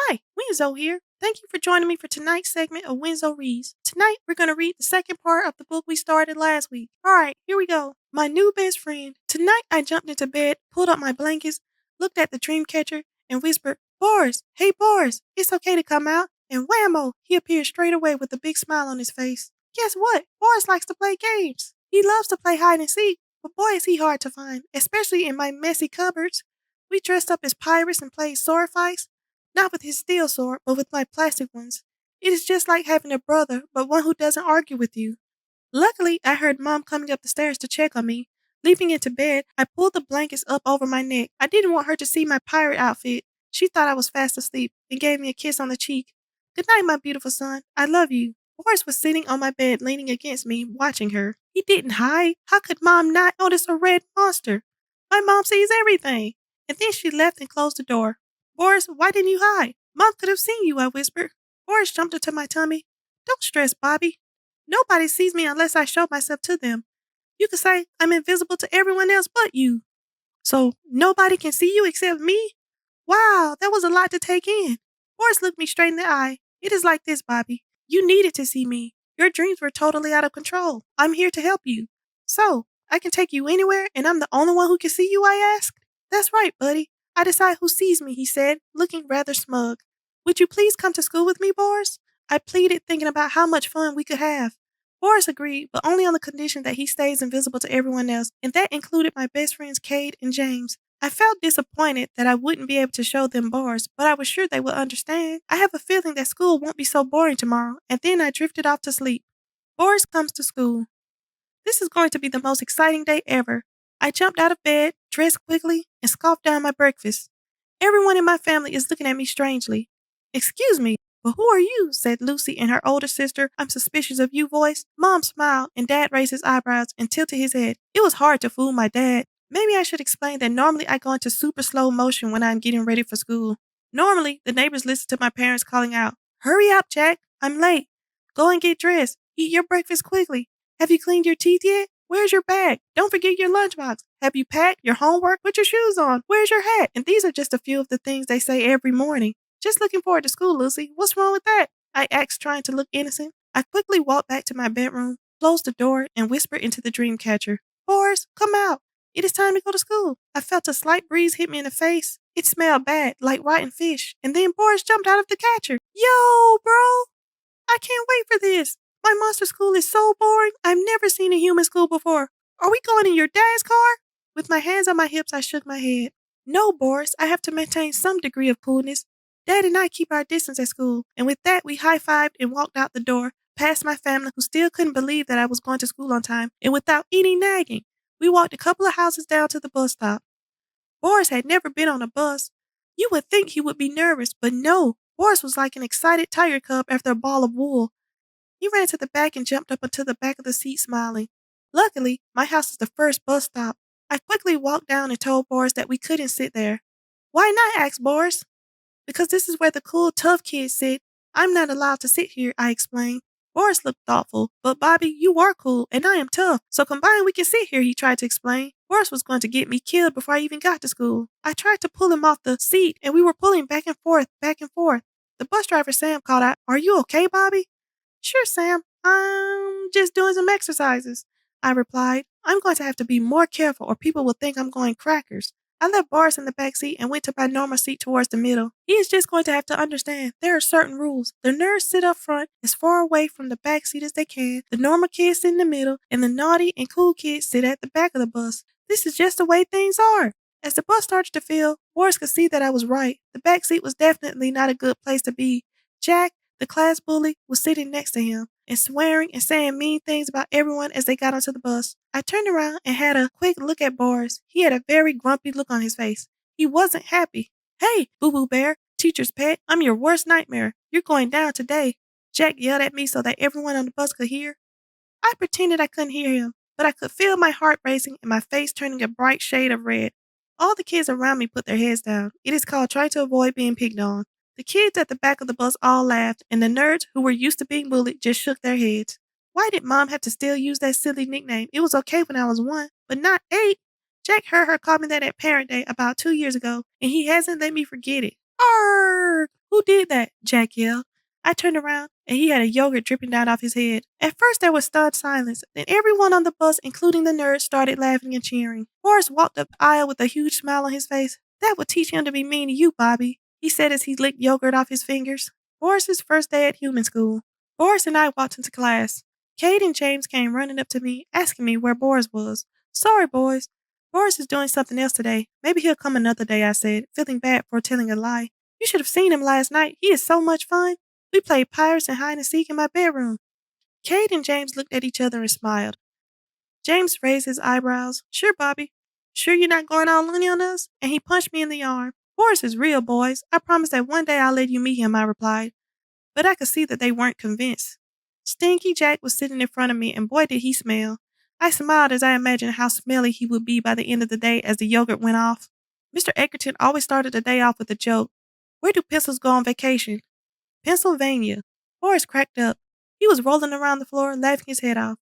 Hi, Winzo here. Thank you for joining me for tonight's segment of Winzo Reads. Tonight, we're going to read the second part of the book we started last week. Alright, here we go. My new best friend. Tonight, I jumped into bed, pulled up my blankets, looked at the dream catcher, and whispered, Boris, hey Boris, it's okay to come out. And whammo, he appeared straight away with a big smile on his face. Guess what? Boris likes to play games. He loves to play hide and seek, but boy is he hard to find, especially in my messy cupboards. We dressed up as pirates and played sword fights. Not with his steel sword, but with my plastic ones. It is just like having a brother, but one who doesn't argue with you. Luckily, I heard Mom coming up the stairs to check on me. Leaping into bed, I pulled the blankets up over my neck. I didn't want her to see my pirate outfit. She thought I was fast asleep and gave me a kiss on the cheek. Good night, my beautiful son. I love you. Boris was sitting on my bed leaning against me, watching her. He didn't hide. How could Mom not notice a red monster? My mom sees everything. And then she left and closed the door. Boris, why didn't you hide? Mom could have seen you, I whispered. Boris jumped into my tummy. Don't stress, Bobby. Nobody sees me unless I show myself to them. You could say I'm invisible to everyone else but you. So nobody can see you except me? Wow, that was a lot to take in. Boris looked me straight in the eye. It is like this, Bobby. You needed to see me. Your dreams were totally out of control. I'm here to help you. So, I can take you anywhere and I'm the only one who can see you, I asked? That's right, buddy. I decide who sees me, he said, looking rather smug. Would you please come to school with me, Boris? I pleaded, thinking about how much fun we could have. Boris agreed, but only on the condition that he stays invisible to everyone else, and that included my best friends Cade and James. I felt disappointed that I wouldn't be able to show them Boris, but I was sure they would understand. I have a feeling that school won't be so boring tomorrow, and then I drifted off to sleep. Boris comes to school. This is going to be the most exciting day ever. I jumped out of bed, dressed quickly, and scoffed down my breakfast. Everyone in my family is looking at me strangely. Excuse me, but who are you? Said Lucy in her older sister, I'm suspicious of you voice. Mom smiled, and Dad raised his eyebrows and tilted his head. It was hard to fool my dad. Maybe I should explain that normally I go into super slow motion when I'm getting ready for school. Normally, the neighbors listen to my parents calling out, Hurry up, Jack, I'm late. Go and get dressed. Eat your breakfast quickly. Have you cleaned your teeth yet? Where's your bag? Don't forget your lunchbox. Have you packed your homework? Put your shoes on. Where's your hat? And these are just a few of the things they say every morning. Just looking forward to school, Lucy. What's wrong with that? I asked, trying to look innocent. I quickly walked back to my bedroom, closed the door, and whispered into the dream catcher, Boris, come out. It is time to go to school. I felt a slight breeze hit me in the face. It smelled bad, like rotten fish. And then Boris jumped out of the catcher. Yo, bro! I can't wait for this. My monster school is so boring. I've never seen a human school before. Are we going in your dad's car? With my hands on my hips, I shook my head. No, Boris, I have to maintain some degree of coolness. Dad and I keep our distance at school. And with that, we high-fived and walked out the door, past my family who still couldn't believe that I was going to school on time and without any nagging. We walked a couple of houses down to the bus stop. Boris had never been on a bus. You would think he would be nervous, but no. Boris was like an excited tiger cub after a ball of wool. He ran to the back and jumped up onto the back of the seat smiling. Luckily, my house was the first bus stop. I quickly walked down and told Boris that we couldn't sit there. Why not? Asked Boris. Because this is where the cool, tough kids sit. I'm not allowed to sit here, I explained. Boris looked thoughtful, but Bobby, you are cool, and I am tough, so combined we can sit here, he tried to explain. Boris was going to get me killed before I even got to school. I tried to pull him off the seat, and we were pulling back and forth, back and forth. The bus driver, Sam, called out, Are you okay, Bobby? Sure, Sam. I'm just doing some exercises, I replied. I'm going to have to be more careful or people will think I'm going crackers. I left Boris in the back seat and went to my normal seat towards the middle. He is just going to have to understand there are certain rules. The nerds sit up front as far away from the back seat as they can. The normal kids sit in the middle and the naughty and cool kids sit at the back of the bus. This is just the way things are. As the bus started to fill, Boris could see that I was right. The back seat was definitely not a good place to be. Jack, the class bully, was sitting next to him and swearing and saying mean things about everyone as they got onto the bus. I turned around and had a quick look at Boris. He had a very grumpy look on his face. He wasn't happy. Hey, Boo-Boo Bear, teacher's pet, I'm your worst nightmare. You're going down today. Jack yelled at me so that everyone on the bus could hear. I pretended I couldn't hear him, but I could feel my heart racing and my face turning a bright shade of red. All the kids around me put their heads down. It is called trying to avoid being picked on. The kids at the back of the bus all laughed, and the nerds who were used to being bullied just shook their heads. Why did Mom have to still use that silly nickname? It was okay when I was 1, but not 8. Jack heard her call me that at Parent Day about 2 years ago, and he hasn't let me forget it. Arrgh! Who did that? Jack yelled. I turned around, and he had a yogurt dripping down off his head. At first, there was stunned silence. Then everyone on the bus, including the nerds, started laughing and cheering. Boris walked up the aisle with a huge smile on his face. That would teach him to be mean to you, Bobby, he said as he licked yogurt off his fingers. Boris's first day at human school. Boris and I walked into class. Kate and James came running up to me, asking me where Boris was. Sorry, boys. Boris is doing something else today. Maybe he'll come another day, I said, feeling bad for telling a lie. You should have seen him last night. He is so much fun. We played pirates and hide and seek in my bedroom. Kate and James looked at each other and smiled. James raised his eyebrows. Sure, Bobby. Sure you're not going all loony on us? And he punched me in the arm. Boris is real, boys. I promise that one day I'll let you meet him, I replied. But I could see that they weren't convinced. Stinky Jack was sitting in front of me, and boy did he smell. I smiled as I imagined how smelly he would be by the end of the day as the yogurt went off. Mr. Egerton always started the day off with a joke. Where do pencils go on vacation? Pennsylvania. Boris cracked up. He was rolling around the floor, laughing his head off.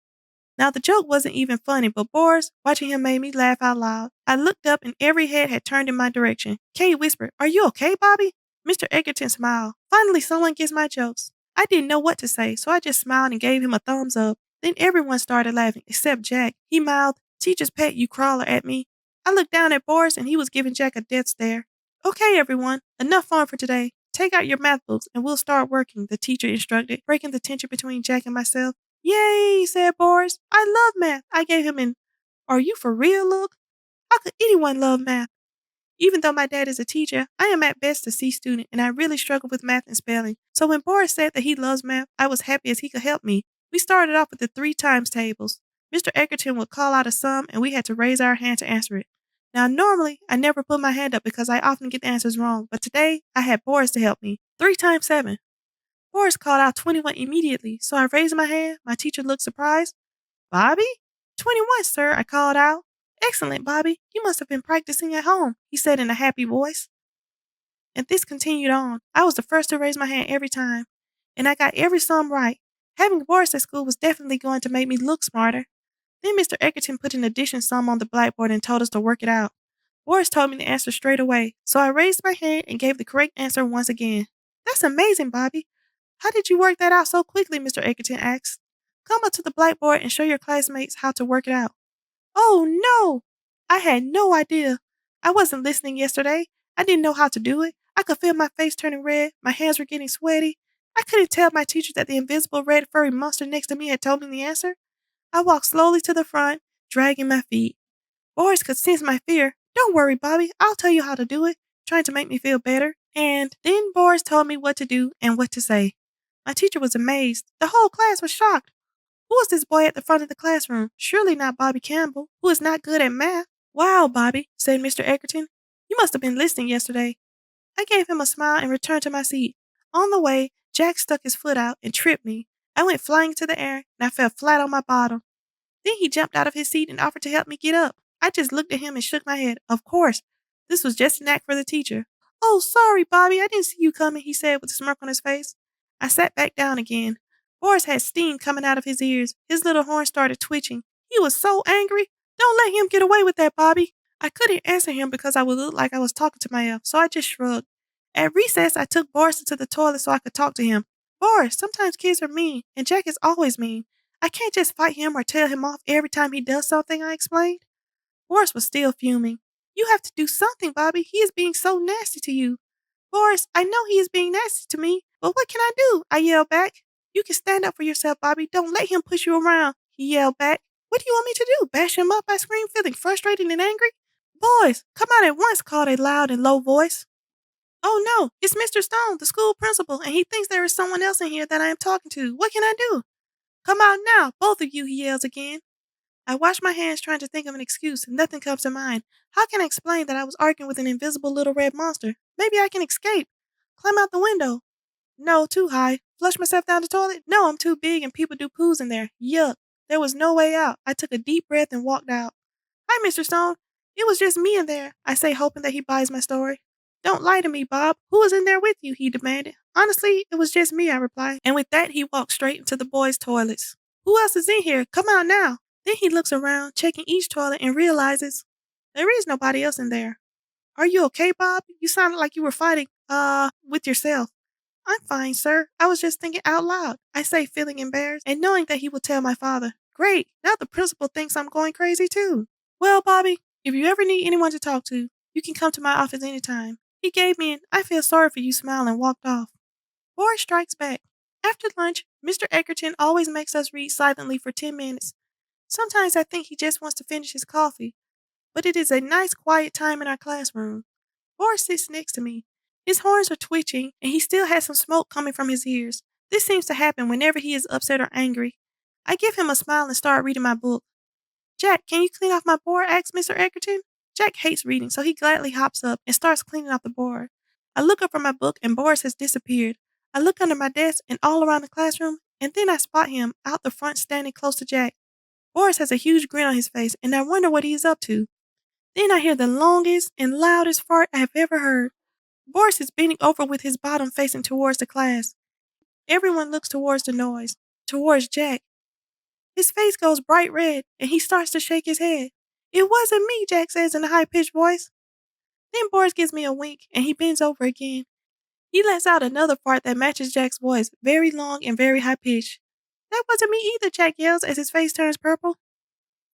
Now, the joke wasn't even funny, but Boris, watching him, made me laugh out loud. I looked up, and every head had turned in my direction. Kay whispered, Are you okay, Bobby? Mr. Egerton smiled. Finally, someone gets my jokes. I didn't know what to say, so I just smiled and gave him a thumbs up. Then everyone started laughing, except Jack. He mouthed, Teacher's pet, you crawler, at me. I looked down at Boris, and he was giving Jack a death stare. Okay, everyone, enough fun for today. Take out your math books, and we'll start working, the teacher instructed, breaking the tension between Jack and myself. Yay, said Boris. I love math. I gave him an, Are you for real look? How could anyone love math? Even though my dad is a teacher, I am at best a C student, and I really struggle with math and spelling. So when Boris said that he loves math, I was happy as he could help me. We started off with the 3 times tables. Mr. Egerton would call out a sum, and we had to raise our hand to answer it. Now, normally, I never put my hand up because I often get the answers wrong, but today, I had Boris to help me. 3 times 7. Boris called out 21 immediately, so I raised my hand. My teacher looked surprised. Bobby? 21, sir, I called out. Excellent, Bobby. You must have been practicing at home, he said in a happy voice. And this continued on. I was the first to raise my hand every time, and I got every sum right. Having Boris at school was definitely going to make me look smarter. Then Mr. Egerton put an addition sum on the blackboard and told us to work it out. Boris told me the answer straight away, so I raised my hand and gave the correct answer once again. That's amazing, Bobby. How did you work that out so quickly, Mr. Egerton asked. Come up to the blackboard and show your classmates how to work it out. Oh, no! I had no idea. I wasn't listening yesterday. I didn't know how to do it. I could feel my face turning red. My hands were getting sweaty. I couldn't tell my teacher that the invisible red furry monster next to me had told me the answer. I walked slowly to the front, dragging my feet. Boris could sense my fear. Don't worry, Bobby. I'll tell you how to do it, trying to make me feel better. And then Boris told me what to do and what to say. My teacher was amazed. The whole class was shocked. Who is this boy at the front of the classroom? Surely not Bobby Campbell, who is not good at math. Wow, Bobby, said Mr. Egerton. You must have been listening yesterday. I gave him a smile and returned to my seat. On the way, Jack stuck his foot out and tripped me. I went flying into the air, and I fell flat on my bottom. Then he jumped out of his seat and offered to help me get up. I just looked at him and shook my head. Of course, this was just an act for the teacher. Oh, sorry, Bobby, I didn't see you coming, he said with a smirk on his face. I sat back down again. Boris had steam coming out of his ears. His little horn started twitching. He was so angry. Don't let him get away with that, Bobby. I couldn't answer him because I would look like I was talking to myself, so I just shrugged. At recess, I took Boris into the toilet so I could talk to him. Boris, sometimes kids are mean, and Jack is always mean. I can't just fight him or tell him off every time he does something, I explained. Boris was still fuming. You have to do something, Bobby. He is being so nasty to you. Boris, I know he is being nasty to me, but what can I do? I yelled back. You can stand up for yourself, Bobby. Don't let him push you around, he yelled back. What do you want me to do? Bash him up? I screamed, feeling frustrated and angry. Boys, come out at once, called a loud and low voice. Oh no, it's Mr. Stone, the school principal, and he thinks there is someone else in here that I am talking to. What can I do? Come out now, both of you, he yells again. I wash my hands trying to think of an excuse, and nothing comes to mind. How can I explain that I was arguing with an invisible little red monster? Maybe I can escape. Climb out the window. No, too high. Flush myself down the toilet? No, I'm too big and people do poos in there. Yuck. There was no way out. I took a deep breath and walked out. Hi, Mr. Stone. It was just me in there, I say, hoping that he buys my story. Don't lie to me, Bob. Who was in there with you? He demanded. Honestly, it was just me, I replied. And with that, he walked straight into the boys' toilets. Who else is in here? Come out now. Then he looks around, checking each toilet, and realizes there is nobody else in there. Are you okay, Bob? You sounded like you were fighting, with yourself. I'm fine, sir. I was just thinking out loud. I say, feeling embarrassed and knowing that he will tell my father. Great. Now the principal thinks I'm going crazy too. Well, Bobby, if you ever need anyone to talk to, you can come to my office anytime. He gave me an I feel sorry for you smile and walked off. Boris strikes back. After lunch, Mr. Egerton always makes us read silently for 10 minutes. Sometimes I think he just wants to finish his coffee, but it is a nice quiet time in our classroom. Boris sits next to me. His horns are twitching, and he still has some smoke coming from his ears. This seems to happen whenever he is upset or angry. I give him a smile and start reading my book. Jack, can you clean off my board? Asks Mr. Egerton. Jack hates reading, so he gladly hops up and starts cleaning off the board. I look up from my book, and Boris has disappeared. I look under my desk and all around the classroom, and then I spot him out the front standing close to Jack. Boris has a huge grin on his face, and I wonder what he is up to. Then I hear the longest and loudest fart I have ever heard. Boris is bending over with his bottom facing towards the class. Everyone looks towards the noise, towards Jack. His face goes bright red, and he starts to shake his head. It wasn't me, Jack says in a high-pitched voice. Then Boris gives me a wink, and he bends over again. He lets out another fart that matches Jack's voice, very long and very high-pitched. That wasn't me either, Jack yells as his face turns purple.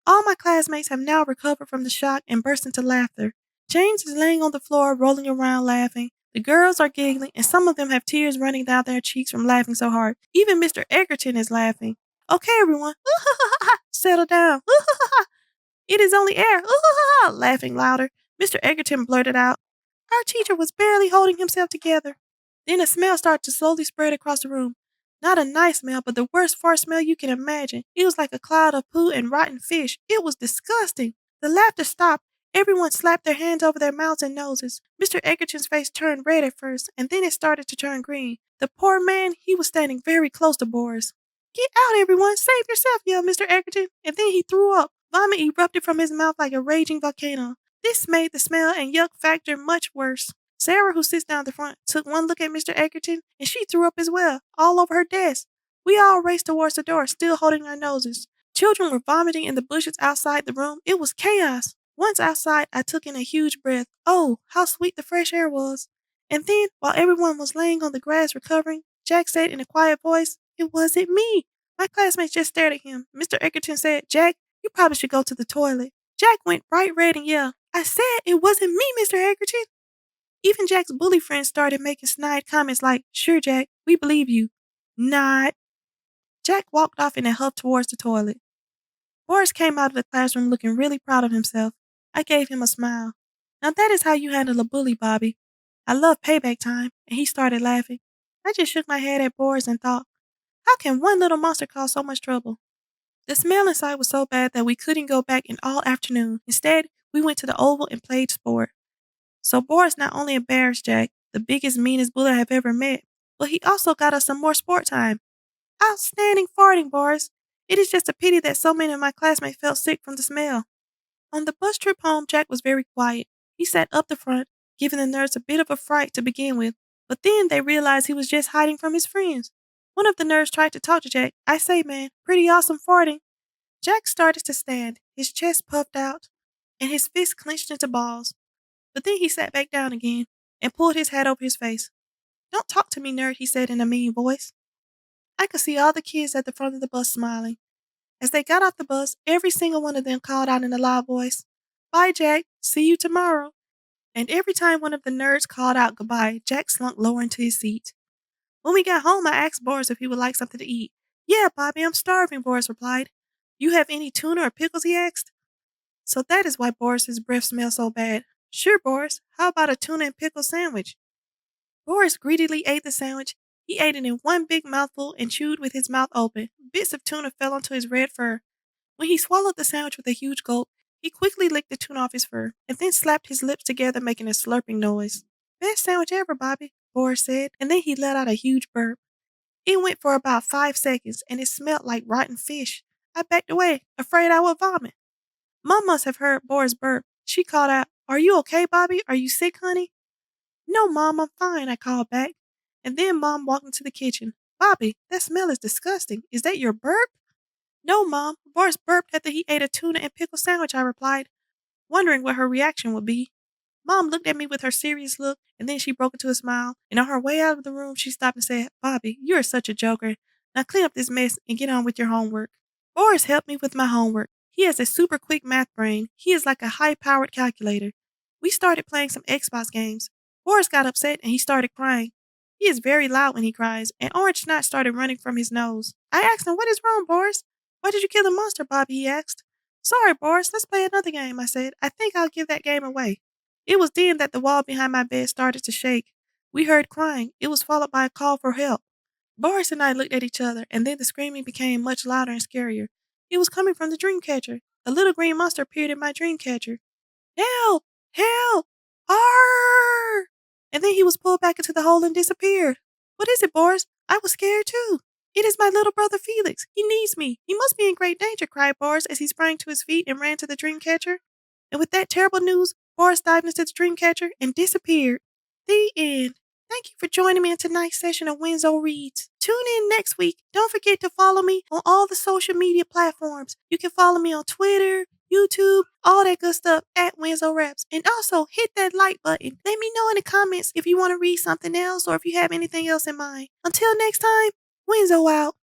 All my classmates have now recovered from the shock and burst into laughter. James is laying on the floor, rolling around laughing. The girls are giggling, and some of them have tears running down their cheeks from laughing so hard. Even Mr. Egerton is laughing. Okay, everyone. Settle down. It is only air. Laughing louder. Mr. Egerton blurted out. Our teacher was barely holding himself together. Then a smell started to slowly spread across the room. Not a nice smell, but the worst fart smell you can imagine. It was like a cloud of poo and rotten fish. It was disgusting. The laughter stopped. Everyone slapped their hands over their mouths and noses. Mr. Egerton's face turned red at first, and then it started to turn green. The poor man, he was standing very close to Boris. Get out, everyone! Save yourself, yelled Mr. Egerton, and then he threw up. Vomit erupted from his mouth like a raging volcano. This made the smell and yuck factor much worse. Sarah, who sits down at the front, took one look at Mr. Egerton, and she threw up as well, all over her desk. We all raced towards the door, still holding our noses. Children were vomiting in the bushes outside the room. It was chaos. Once outside, I took in a huge breath. Oh, how sweet the fresh air was. And then, while everyone was laying on the grass recovering, Jack said in a quiet voice, It wasn't me. My classmates just stared at him. Mr. Egerton said, Jack, you probably should go to the toilet. Jack went bright red and yelled, I said it wasn't me, Mr. Egerton. Even Jack's bully friends started making snide comments like, Sure, Jack, we believe you. Not. Jack walked off in a huff towards the toilet. Boris came out of the classroom looking really proud of himself. I gave him a smile. Now that is how you handle a bully, Bobby. I love payback time, and he started laughing. I just shook my head at Boris and thought, how can one little monster cause so much trouble? The smell inside was so bad that we couldn't go back in all afternoon. Instead, we went to the oval and played sport. So Boris not only embarrassed Jack, the biggest, meanest bully I have ever met, but he also got us some more sport time. Outstanding farting, Boris. It is just a pity that so many of my classmates felt sick from the smell. On the bus trip home, Jack was very quiet. He sat up the front, giving the nerds a bit of a fright to begin with, but then they realized he was just hiding from his friends. One of the nerds tried to talk to Jack. I say, man, pretty awesome farting. Jack started to stand, his chest puffed out, and his fists clenched into balls. But then he sat back down again and pulled his hat over his face. Don't talk to me, nerd, he said in a mean voice. I could see all the kids at the front of the bus smiling. As they got off the bus, every single one of them called out in a loud voice, Bye, Jack. See you tomorrow. And every time one of the nerds called out goodbye, Jack slunk lower into his seat. When we got home, I asked Boris if he would like something to eat. Yeah, Bobby, I'm starving, Boris replied. You have any tuna or pickles, he asked. So that is why Boris's breath smells so bad. Sure, Boris. How about a tuna and pickle sandwich? Boris greedily ate the sandwich. He ate it in one big mouthful and chewed with his mouth open. Bits of tuna fell onto his red fur. When he swallowed the sandwich with a huge gulp, he quickly licked the tuna off his fur and then slapped his lips together, making a slurping noise. Best sandwich ever, Bobby, Boris said, and then he let out a huge burp. It went for about 5 seconds, and it smelled like rotten fish. I backed away, afraid I would vomit. Mom must have heard Boris burp. She called out, Are you okay, Bobby? Are you sick, honey? No, Mom, I'm fine, I called back. And then Mom walked into the kitchen. Bobby, that smell is disgusting. Is that your burp? No, Mom. Boris burped after he ate a tuna and pickle sandwich, I replied, wondering what her reaction would be. Mom looked at me with her serious look, and then she broke into a smile, and on her way out of the room, she stopped and said, "Bobby, you are such a joker. Now clean up this mess and get on with your homework." Boris helped me with my homework. He has a super quick math brain. He is like a high-powered calculator. We started playing some Xbox games. Boris got upset and he started crying. He is very loud when he cries, and orange snot started running from his nose. I asked him, "What is wrong, Boris?" "Why did you kill the monster, Bobby?" he asked. "Sorry, Boris, let's play another game," I said. "I think I'll give that game away." It was then that the wall behind my bed started to shake. We heard crying. It was followed by a call for help. Boris and I looked at each other, and then the screaming became much louder and scarier. It was coming from the dream catcher. A little green monster appeared in my dream catcher. "Help! Help! Arr!" And then he was pulled back into the hole and disappeared. "What is it, Boris? I was scared too." "It is my little brother Felix. He needs me. He must be in great danger," cried Boris as he sprang to his feet and ran to the dream catcher. And with that terrible news, Boris dived into the dream catcher and disappeared. The end. Thank you for joining me in tonight's session of Winzo Reads. Tune in next week. Don't forget to follow me on all the social media platforms. You can follow me on Twitter, YouTube, all that good stuff at Winzo Raps. And also hit that like button. Let me know in the comments if you want to read something else or if you have anything else in mind. Until next time, Winzo out.